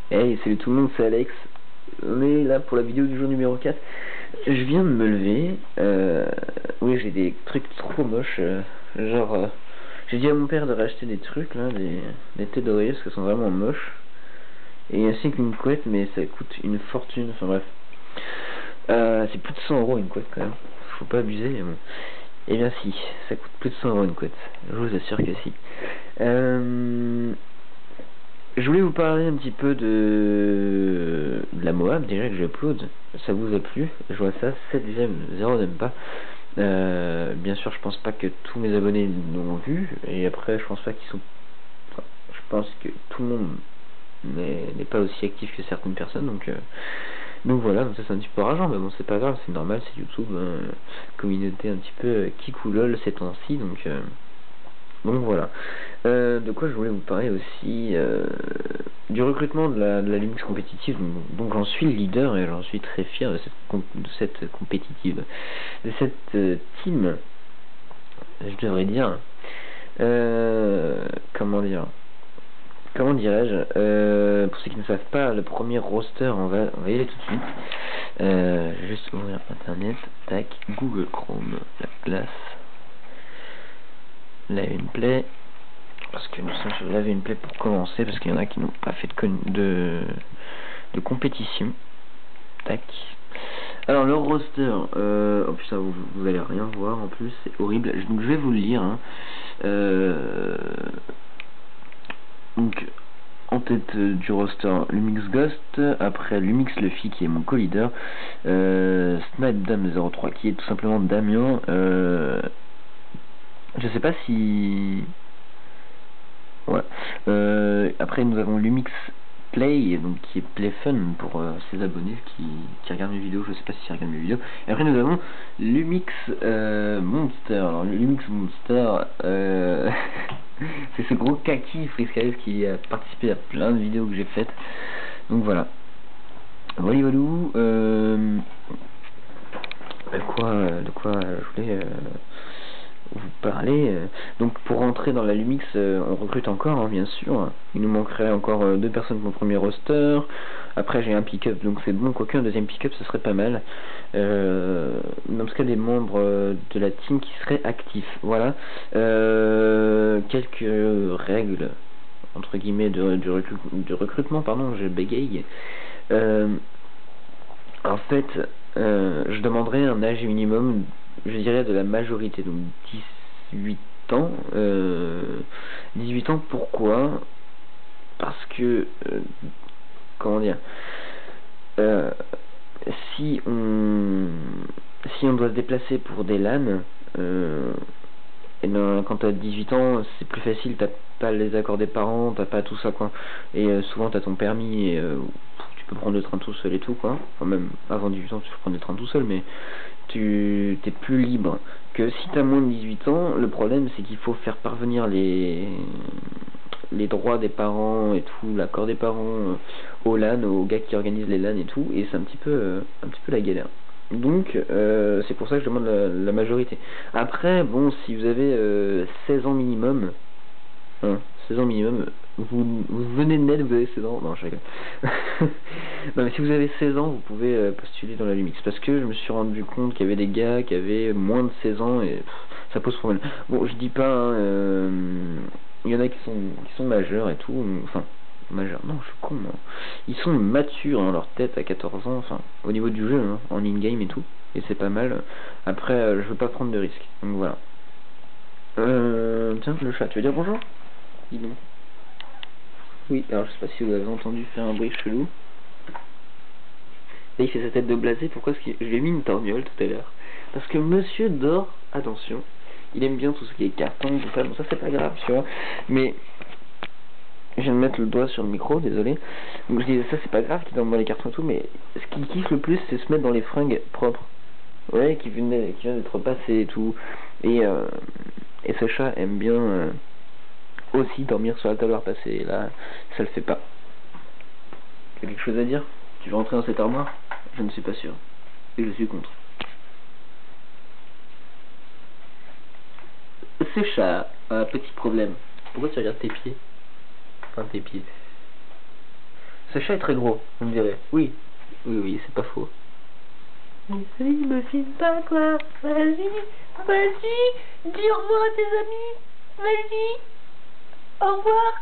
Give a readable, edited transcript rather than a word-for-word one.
Hey, salut tout le monde, c'est Alex. On est là pour la vidéo du jour numéro 4. Je viens de me lever. Oui, j'ai des trucs trop moches. J'ai dit à mon père de racheter des trucs, là, des têtes d'oreiller, parce qu'elles sont vraiment moches. Et ainsi qu'une couette, mais ça coûte une fortune. Enfin bref. C'est plus de 100 € une couette quand même. Faut pas abuser, mais bon. Eh bien si, ça coûte plus de 100 € une couette. Je vous assure que si. Je voulais vous parler un petit peu de la Moab, déjà que j'upload. Ça vous a plu? Je vois ça, 7 j'aime, 0 n'aime pas. Bien sûr, je pense pas que tous mes abonnés l'ont vu. Et après, je pense pas qu'ils sont... Enfin, je pense que tout le monde n'est pas aussi actif que certaines personnes. Donc voilà, donc ça c'est un petit peu rageant. Mais bon, c'est pas grave, c'est normal, c'est YouTube. Communauté un petit peu kikoulol ces temps-ci. Donc voilà. De quoi je voulais vous parler aussi, du recrutement de la Linux compétitive. Donc j'en suis le leader et j'en suis très fier de cette compétitive, de cette team, je devrais dire. Comment dirais-je, pour ceux qui ne savent pas, le premier roster, on va y aller tout de suite. Je vais juste ouvrir internet, tac, Google Chrome, la classe, Live and Play. Parce que nous sommes sur Live and Play pour commencer, parce qu'il y en a qui n'ont pas fait de compétition. Tac. Alors le roster, oh putain, vous allez rien voir en plus, c'est horrible. Donc je vais vous le lire. Donc en tête du roster, Lumix Ghost, après Lumix Luffy qui est mon co-leader, Snipe Dame 03 qui est tout simplement Damien. Je sais pas si... Ouais. Après nous avons Lumix Play, donc qui est Play Fun pour ses abonnés qui regardent mes vidéos. Je sais pas si ils regardent mes vidéos. Et après nous avons Lumix Monster. Alors Lumix Monster, c'est ce gros kaki Friscalis qui a participé à plein de vidéos que j'ai faites. Donc voilà. Voilà. De quoi je voulais vous parler. Donc pour rentrer dans la Lumix, on recrute encore, hein, bien sûr. Il nous manquerait encore 2 personnes pour le premier roster. Après j'ai un pick-up, donc c'est bon, quoique un deuxième pick-up ce serait pas mal. Dans tout cas des membres de la team qui seraient actifs. Voilà. Quelques règles entre guillemets du recrutement, pardon, je bégaye. En fait, je demanderais un âge minimum, je dirais de la majorité, donc 18 ans. 18 ans, pourquoi? Parce que, comment dire, si on doit se déplacer pour des LAN, et ben, quand t'as 18 ans, c'est plus facile, t'as pas les accords des parents, t'as pas tout ça, quoi. Et souvent t'as ton permis et tu peux prendre le train tout seul et tout, quoi. Enfin, même avant 18 ans, tu peux prendre le train tout seul, mais t'es plus libre. Que si t'as moins de 18 ans, le problème c'est qu'il faut faire parvenir les droits des parents et tout, l'accord des parents aux LAN, aux gars qui organisent les LAN et tout, et c'est un petit peu la galère. Donc c'est pour ça que je demande la majorité. Après, bon, si vous avez 16 ans minimum, hein, 16 ans minimum, vous venez de naître, vous avez 16 ans, non je rigole. Non mais si vous avez 16 ans, vous pouvez postuler dans la Lumix, parce que je me suis rendu compte qu'il y avait des gars qui avaient moins de 16 ans et ça pose problème. Bon, je dis pas, hein, il y en a qui sont majeurs et tout, enfin majeurs, non je suis con moi. Ils sont matures dans leur tête à 14 ans, enfin au niveau du jeu, hein, en in-game et tout, et c'est pas mal. Après je veux pas prendre de risques, donc voilà. Tiens, le chat, tu veux dire bonjour? Dis donc. Oui, alors je sais pas si vous avez entendu faire un bruit chelou. Là il fait sa tête de blasé, pourquoi est-ce que je lui ai mis une torgnole tout à l'heure? Parce que monsieur dort, attention, il aime bien tout ce qui est carton, tout ça, bon ça c'est pas grave, tu vois, mais je viens de mettre le doigt sur le micro, désolé. Donc je disais ça c'est pas grave qu'il dorme dans les cartons et tout, mais ce qu'il kiffe le plus c'est se mettre dans les fringues propres. Ouais, qui vient d'être passé et tout. Et ce chat aime bien aussi dormir sur la table à repasser. Et là, ça le fait pas. Tu as quelque chose à dire? Tu veux rentrer dans cette armoire? Je ne suis pas sûr. Et je suis contre. Ce chat a un petit problème. Pourquoi tu regardes tes pieds? Enfin, tes pieds. Ce chat est très gros, vous me direz. Oui, oui, c'est pas faux. Vas-y, me filme pas, quoi. Vas-y, dis au revoir à tes amis. Vas-y, au revoir.